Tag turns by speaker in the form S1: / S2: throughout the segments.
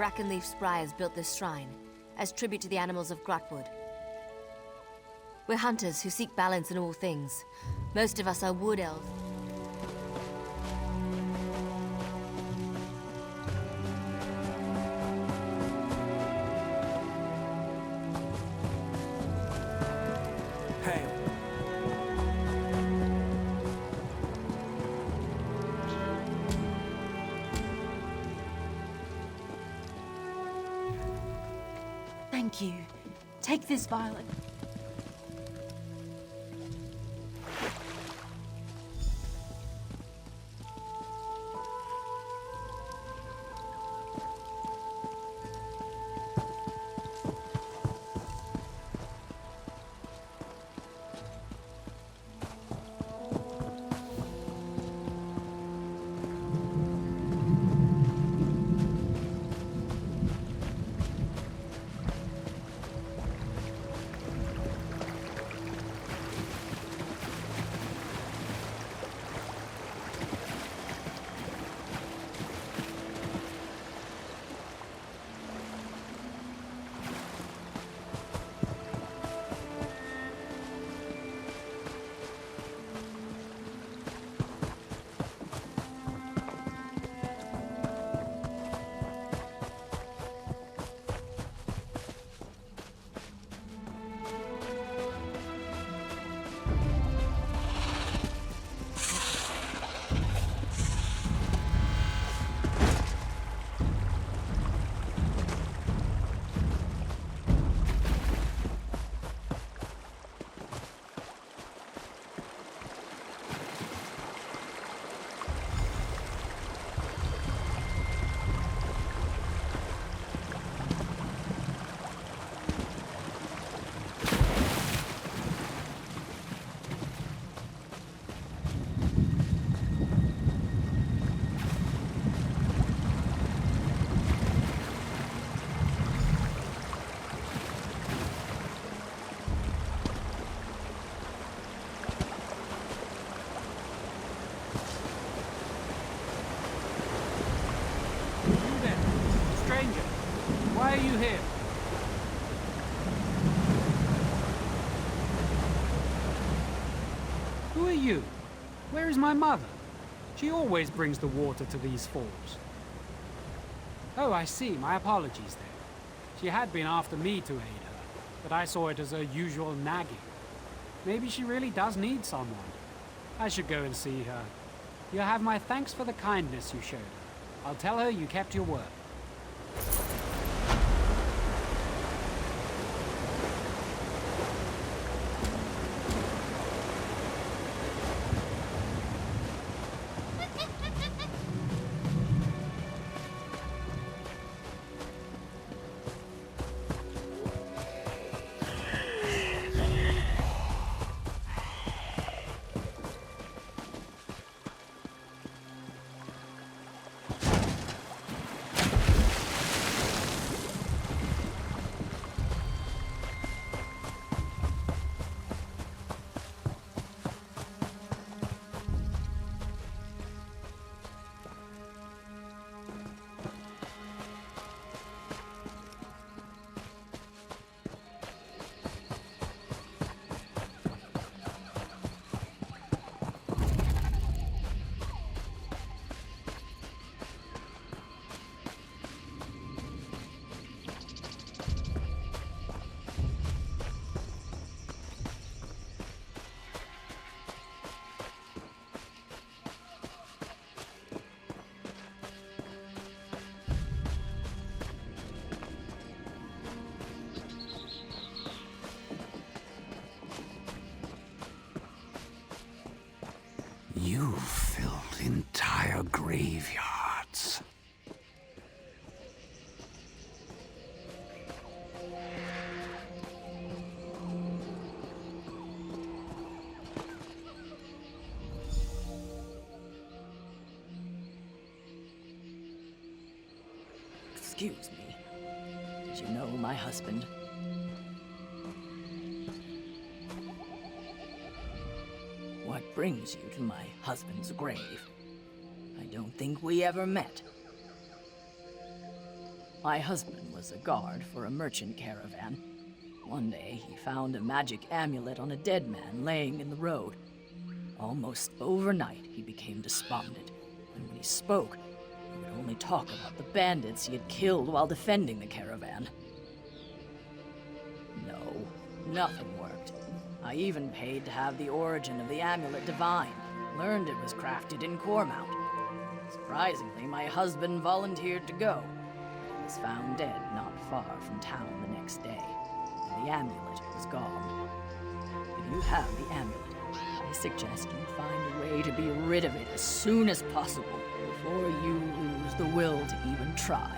S1: Brackenleaf Spryers built this shrine, as tribute to the animals of Grotwood. We're hunters who seek balance in all things. Most of us are wood elves.
S2: Hail.
S3: Thank you. Take this violet.
S2: Why are you here? Who are you? Where is my mother? She always brings the water to these falls. Oh, I see. My apologies then. She had been after me to aid her, but I saw it as her usual nagging. Maybe she really does need someone. I should go and see her. You'll have my thanks for the kindness you showed her. I'll tell her you kept your word.
S4: You filled entire graveyards.
S5: Excuse me. Did you know my husband? What brings you to my husband's grave? I don't think we ever met. My husband was a guard for a merchant caravan. One day, he found a magic amulet on a dead man laying in the road. Almost overnight, he became despondent, and when he spoke, he would only talk about the bandits he had killed while defending the caravan. No, nothing worked. I even paid to have the origin of the amulet divined. Learned it was crafted in Cormount. Surprisingly, my husband volunteered to go. He was found dead not far from town the next day, and the amulet was gone. If you have the amulet, I suggest you find a way to be rid of it as soon as possible, before you lose the will to even try.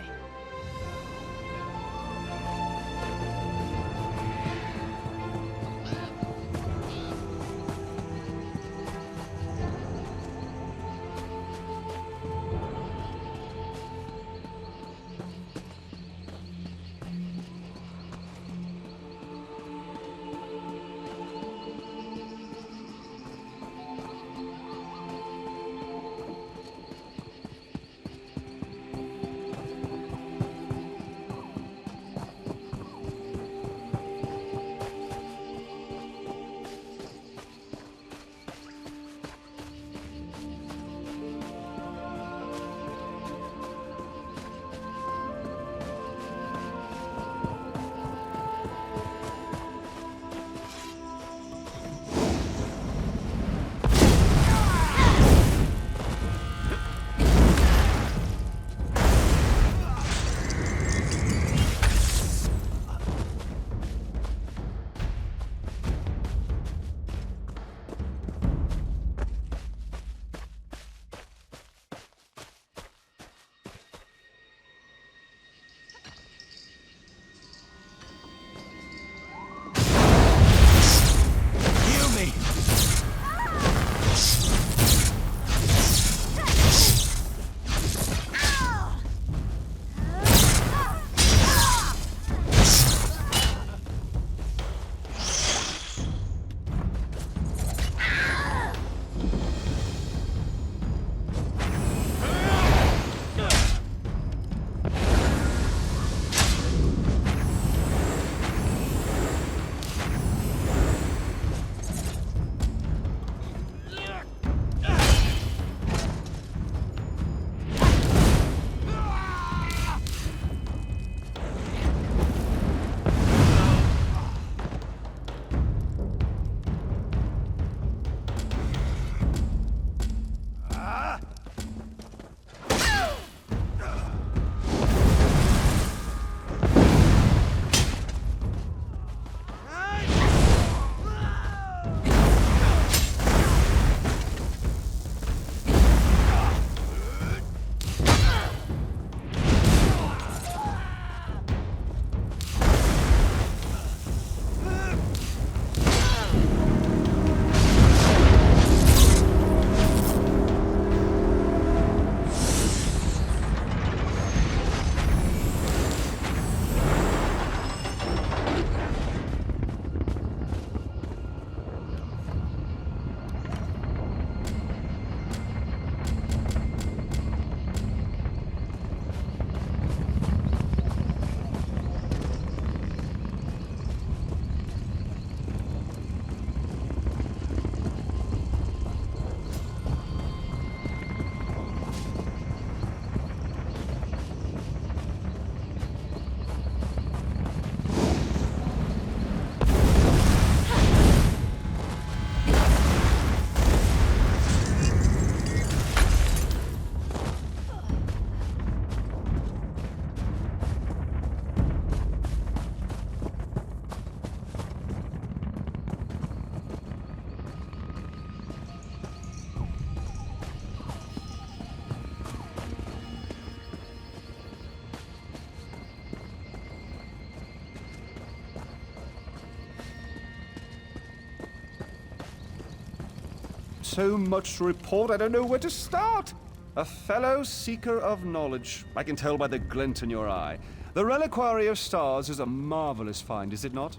S6: So much to report, I don't know where to start. A fellow seeker of knowledge. I can tell by the glint in your eye. The Reliquary of Stars is a marvelous find, is it not?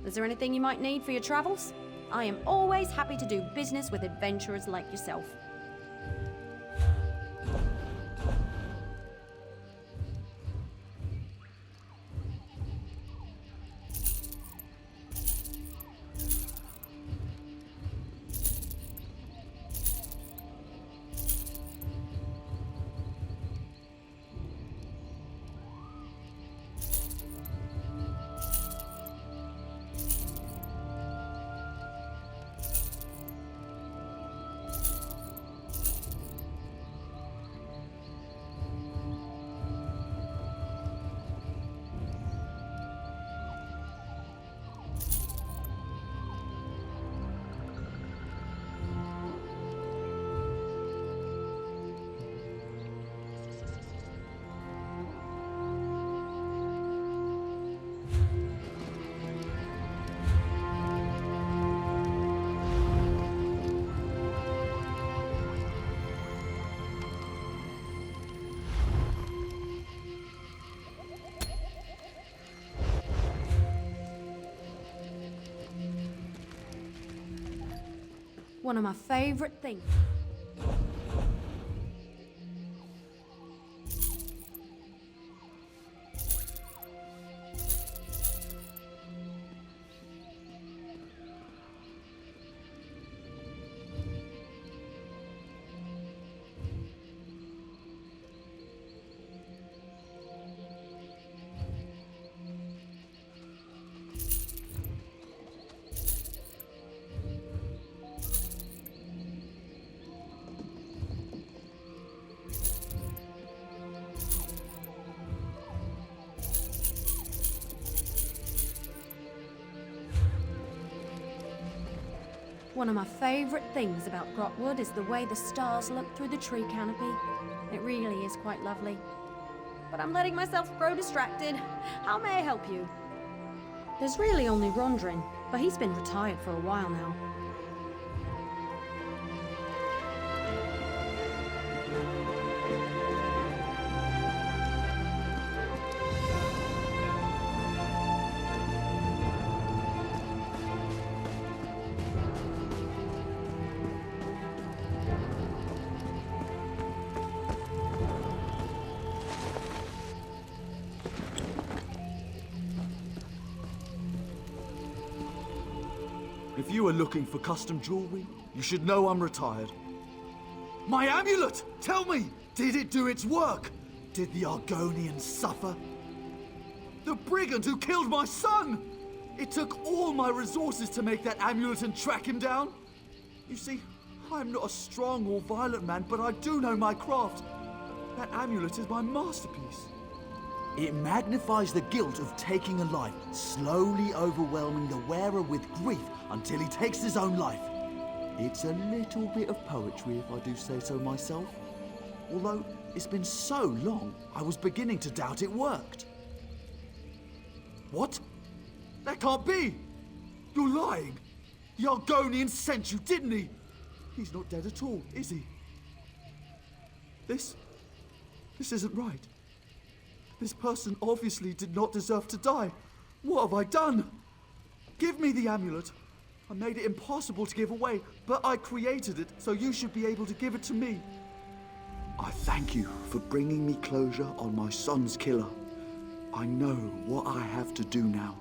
S3: Is there anything you might need for your travels? I am always happy to do business with adventurers like yourself. One of my favorite things. One of my favorite things about Grotwood is the way the stars look through the tree canopy. It really is quite lovely. But I'm letting myself grow distracted. How may I help you? There's really only Rondrin, but he's been retired for a while now.
S7: If you are looking for custom jewelry, you should know I'm retired. My amulet! Tell me, did it do its work? Did the Argonians suffer? The brigand who killed my son! It took all my resources to make that amulet and track him down. You see, I'm not a strong or violent man, but I do know my craft. That amulet is my masterpiece. It magnifies the guilt of taking a life, slowly overwhelming the wearer with grief until he takes his own life. It's a little bit of poetry, if I do say so myself. Although it's been so long, I was beginning to doubt it worked. What? That can't be! You're lying! The Argonian sent you, didn't he? He's not dead at all, is he? This isn't right. This person obviously did not deserve to die. What have I done? Give me the amulet. I made it impossible to give away, but I created it, so you should be able to give it to me. I thank you for bringing me closure on my son's killer. I know what I have to do now.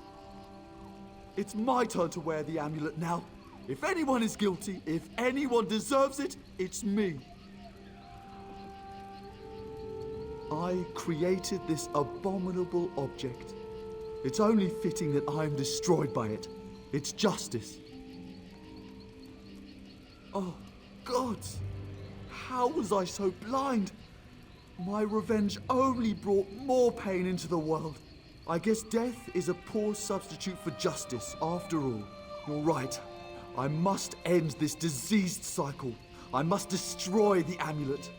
S7: It's my turn to wear the amulet now. If anyone is guilty, if anyone deserves it, it's me. I created this abominable object. It's only fitting that I am destroyed by it. It's justice. Oh, gods! How was I so blind? My revenge only brought more pain into the world. I guess death is a poor substitute for justice, after all. You're right. I must end this diseased cycle. I must destroy the amulet.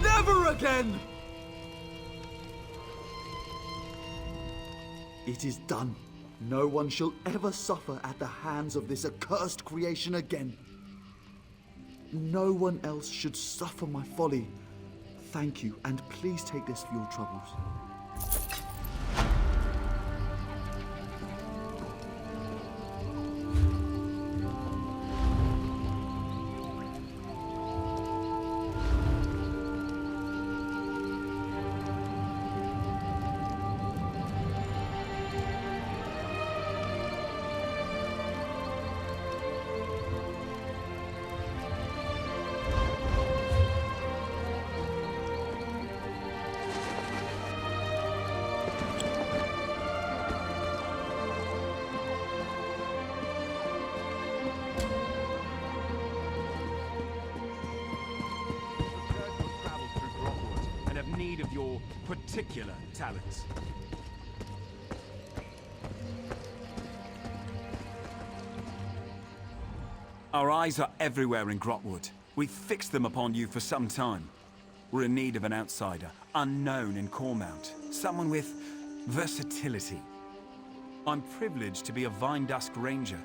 S7: Never again! It is done. No one shall ever suffer at the hands of this accursed creation again. No one else should suffer my folly. Thank you, and please take this for your troubles.
S8: Of your particular talents.
S4: Our eyes are everywhere in Grotwood. We've fixed them upon you for some time. We're in need of an outsider, unknown in Cormount. Someone with versatility. I'm privileged to be a Vine Dusk Ranger.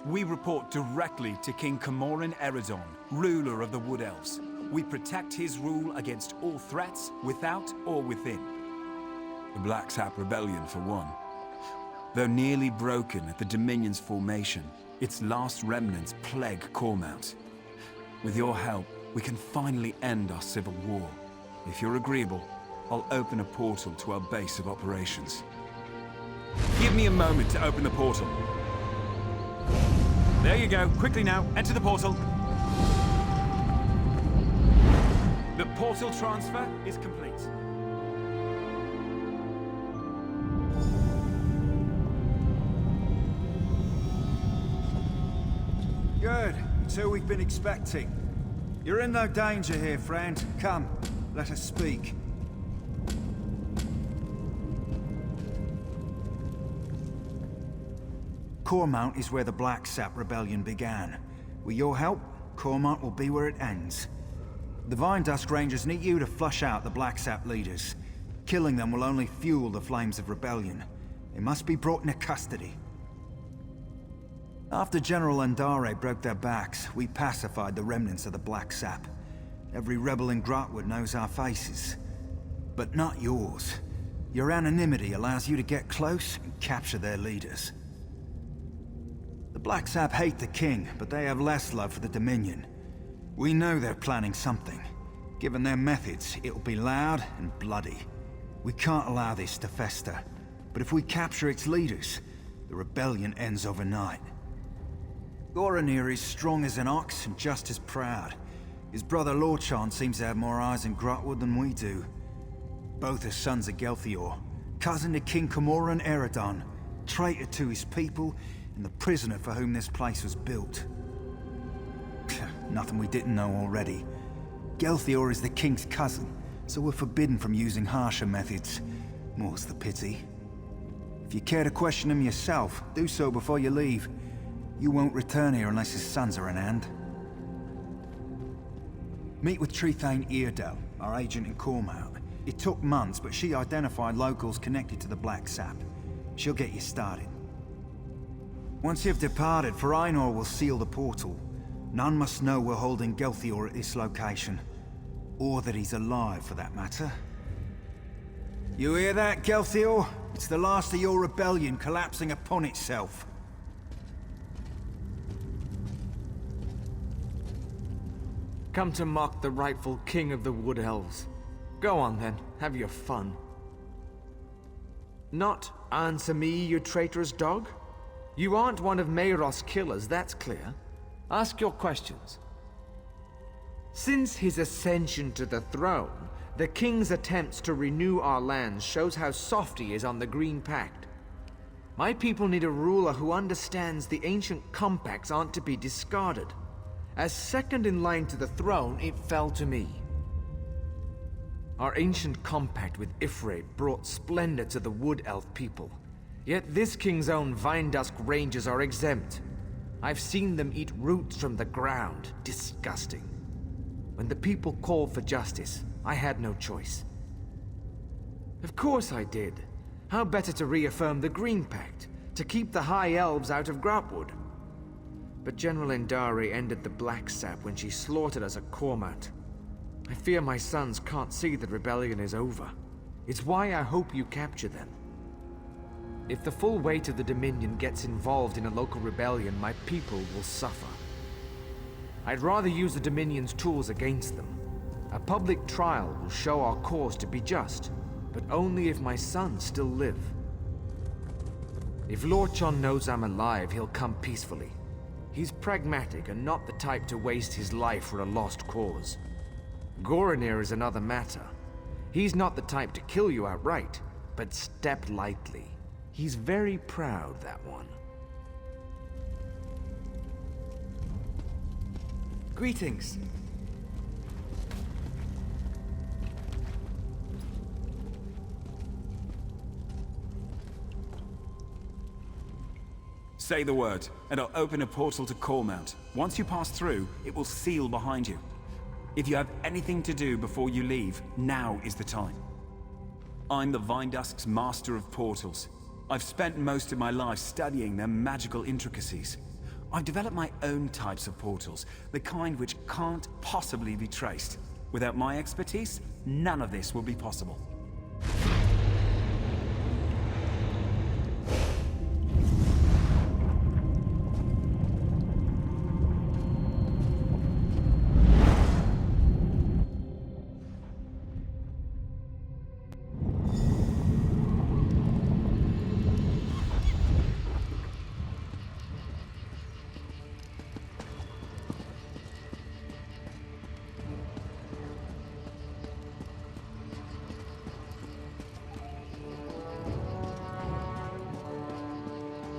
S4: We report directly to King Camoran Eredon, ruler of the Wood Elves. We protect his rule against all threats, without or within. The Black Sap Rebellion, for one. Though nearly broken at the Dominion's formation, its last remnants plague Cormount. With your help, we can finally end our civil war. If you're agreeable, I'll open a portal to our base of operations. Give me a moment to open the portal. There you go. Quickly now, enter the portal. The portal transfer is complete.
S9: Good. It's who we've been expecting. You're in no danger here, friend. Come, let us speak. Cormount is where the Black Sap Rebellion began. With your help, Cormount will be where it ends. The Vine Dusk Rangers need you to flush out the Black Sap leaders. Killing them will only fuel the flames of rebellion. They must be brought into custody. After General Andare broke their backs, we pacified the remnants of the Black Sap. Every rebel in Grotwood knows our faces. But not yours. Your anonymity allows you to get close and capture their leaders. The Black Sap hate the King, but they have less love for the Dominion. We know they're planning something. Given their methods, it'll be loud and bloody. We can't allow this to fester. But if we capture its leaders, the rebellion ends overnight. Goranir is strong as an ox and just as proud. His brother Lorchan seems to have more eyes in Grotwood than we do. Both are sons of Gelthior, cousin to King Camoran Eredon, traitor to his people, and the prisoner for whom this place was built. Nothing we didn't know already. Gelthior is the king's cousin, so we're forbidden from using harsher methods. More's the pity. If you care to question him yourself, do so before you leave. You won't return here unless his sons are in hand. Meet with Trethane Eardell, our agent in Cormount. It took months, but she identified locals connected to the Black Sap. She'll get you started. Once you've departed, Farainor will seal the portal. None must know we're holding Gelthior at this location. Or that he's alive, for that matter. You hear that, Gelthior? It's the last of your rebellion collapsing upon itself.
S10: Come to mock the rightful king of the Wood Elves. Go on then, have your fun. Not answer me, you traitorous dog? You aren't one of Mayros' killers, that's clear. Ask your questions. Since his ascension to the throne, the king's attempts to renew our lands shows how soft he is on the Green Pact. My people need a ruler who understands the ancient compacts aren't to be discarded. As second in line to the throne, it fell to me. Our ancient compact with Ifrit brought splendor to the Wood Elf people. Yet this king's own Vine Dusk Rangers are exempt. I've seen them eat roots from the ground. Disgusting. When the people called for justice, I had no choice. Of course I did. How better to reaffirm the Green Pact, to keep the High Elves out of Grotwood. But General Indari ended the Black Sap when she slaughtered us at Cormount. I fear my sons can't see that rebellion is over. It's why I hope you capture them. If the full weight of the Dominion gets involved in a local rebellion, my people will suffer. I'd rather use the Dominion's tools against them. A public trial will show our cause to be just, but only if my sons still live. If Lorchon knows I'm alive, he'll come peacefully. He's pragmatic and not the type to waste his life for a lost cause. Goranir is another matter. He's not the type to kill you outright, but step lightly. He's very proud, that one.
S9: Greetings.
S4: Say the word, and I'll open a portal to Cormount. Once you pass through, it will seal behind you. If you have anything to do before you leave, now is the time. I'm the Vindusk's Master of Portals. I've spent most of my life studying their magical intricacies. I've developed my own types of portals, the kind which can't possibly be traced. Without my expertise, none of this will be possible.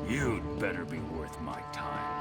S8: You'd better be worth my time.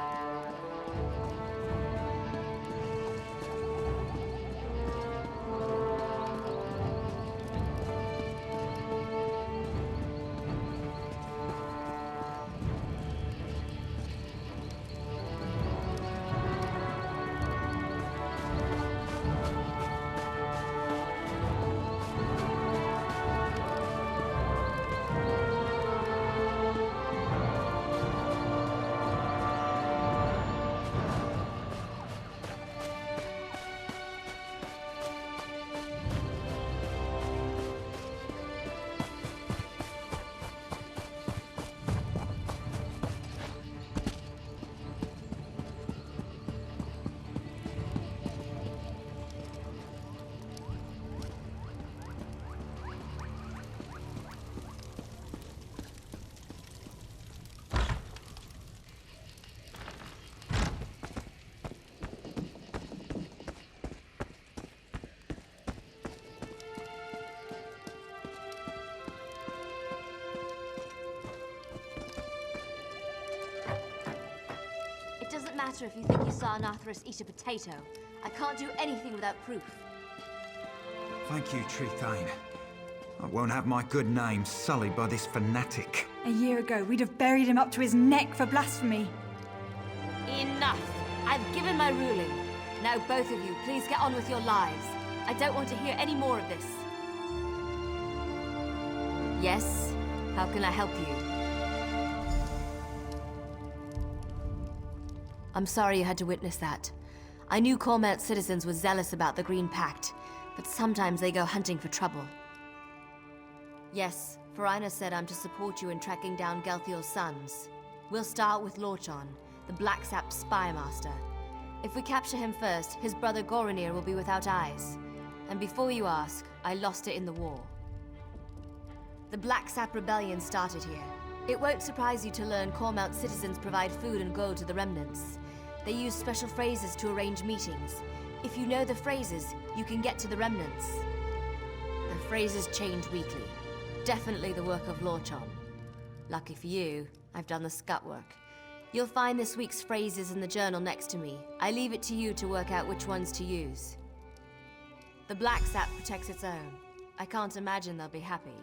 S1: It doesn't matter if you think you saw Nathrus eat a potato. I can't do anything without proof.
S9: Thank you, Trethane. I won't have my good name sullied by this fanatic.
S11: A year ago, we'd have buried him up to his neck for blasphemy.
S1: Enough! I've given my ruling. Now both of you, please get on with your lives. I don't want to hear any more of this. Yes? How can I help you? I'm sorry you had to witness that. I knew Cormount's citizens were zealous about the Green Pact, but sometimes they go hunting for trouble. Yes, Farina said I'm to support you in tracking down Gelthiel's sons. We'll start with Lorchon, the Black Sap spy master. If we capture him first, his brother Goranir will be without eyes. And before you ask, I lost it in the war. The Black Sap rebellion started here. It won't surprise you to learn Cormount citizens provide food and gold to the remnants. They use special phrases to arrange meetings. If you know the phrases, you can get to the remnants. The phrases change weekly. Definitely the work of Lorchon. Lucky for you, I've done the scut work. You'll find this week's phrases in the journal next to me. I leave it to you to work out which ones to use. The Black Sap protects its own. I can't imagine they'll be happy.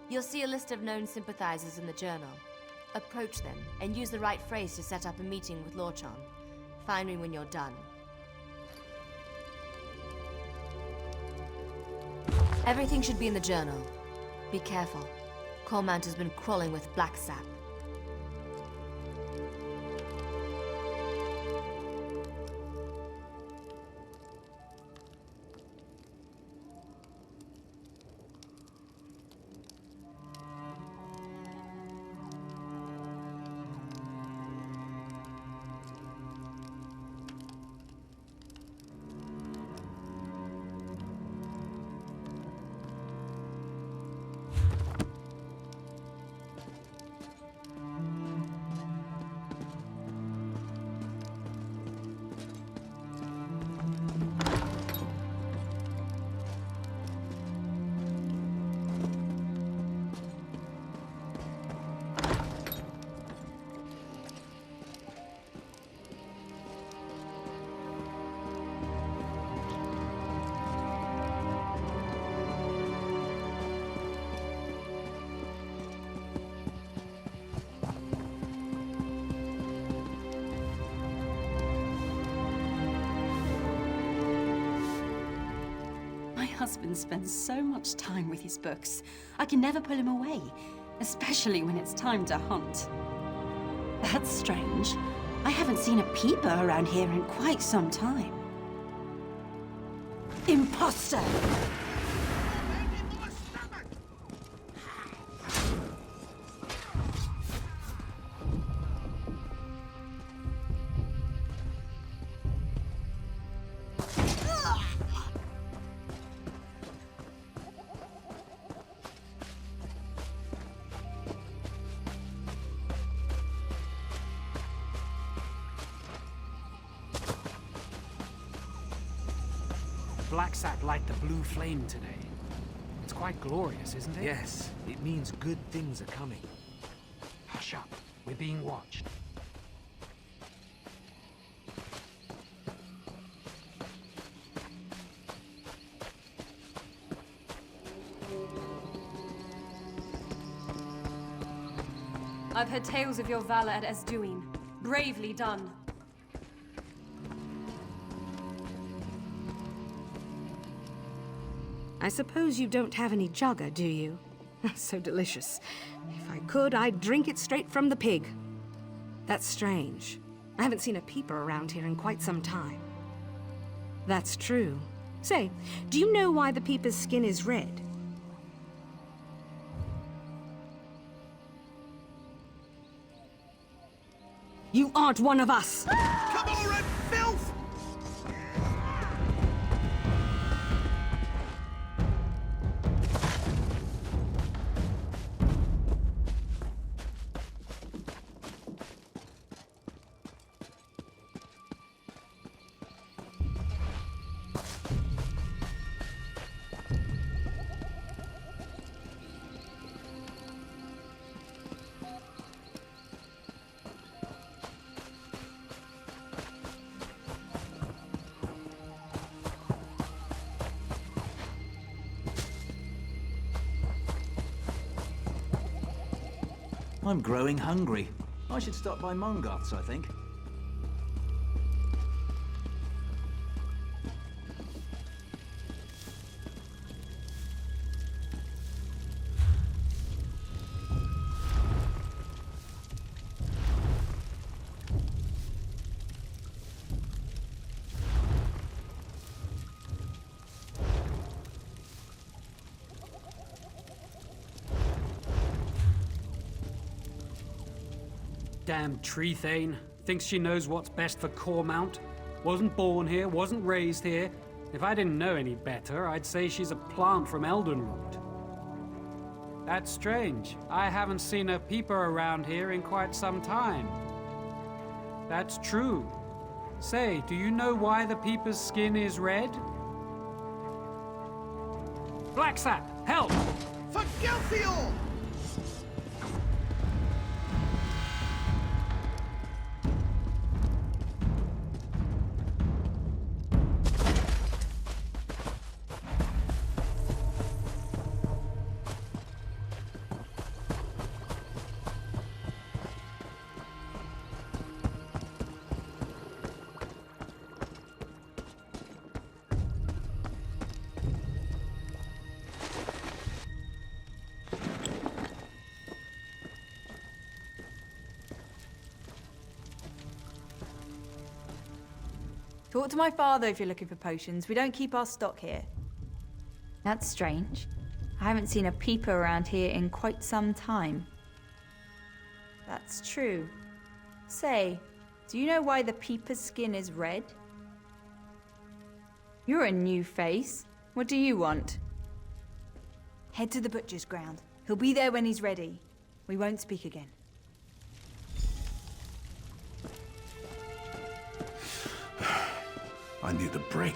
S1: You'll see a list of known sympathizers in the journal. Approach them and use the right phrase to set up a meeting with Lorchon. Find me when you're done. Everything should be in the journal. Be careful. Cormount has been crawling with Black Sap.
S11: husband spends so much time with his books. I can never pull him away, especially when it's time to hunt. That's strange. I haven't seen a peeper around here in quite some time. Imposter!
S2: Black sap light the blue flame today. It's quite glorious, isn't it?
S10: Yes, it means good things are coming.
S2: Hush up. We're being watched.
S3: I've heard tales of your valor at Esduin. Bravely done.
S12: I suppose you don't have any jugger, do you? So delicious. If I could, I'd drink it straight from the pig. That's strange. I haven't seen a peeper around here in quite some time. That's true. Say, do you know why the peeper's skin is red? You aren't one of us!
S7: Come on, red filth!
S13: I'm growing hungry. I should stop by Mongoth's, I think.
S2: Damn tree thane. Thinks she knows what's best for Cormount. Wasn't born here, wasn't raised here. If I didn't know any better, I'd say she's a plant from Eldenroot. That's strange. I haven't seen a peeper around here in quite some time. That's true. Say, do you know why the peeper's skin is red? Blacksap, help!
S7: For Gelthior!
S11: Talk to my father if you're looking for potions. We don't keep our stock here.
S14: That's strange. I haven't seen a peeper around here in quite some time.
S11: That's true. Say, do you know why the peeper's skin is red? You're a new face. What do you want? Head to the butcher's ground. He'll be there when he's ready. We won't speak again.
S8: I need a break.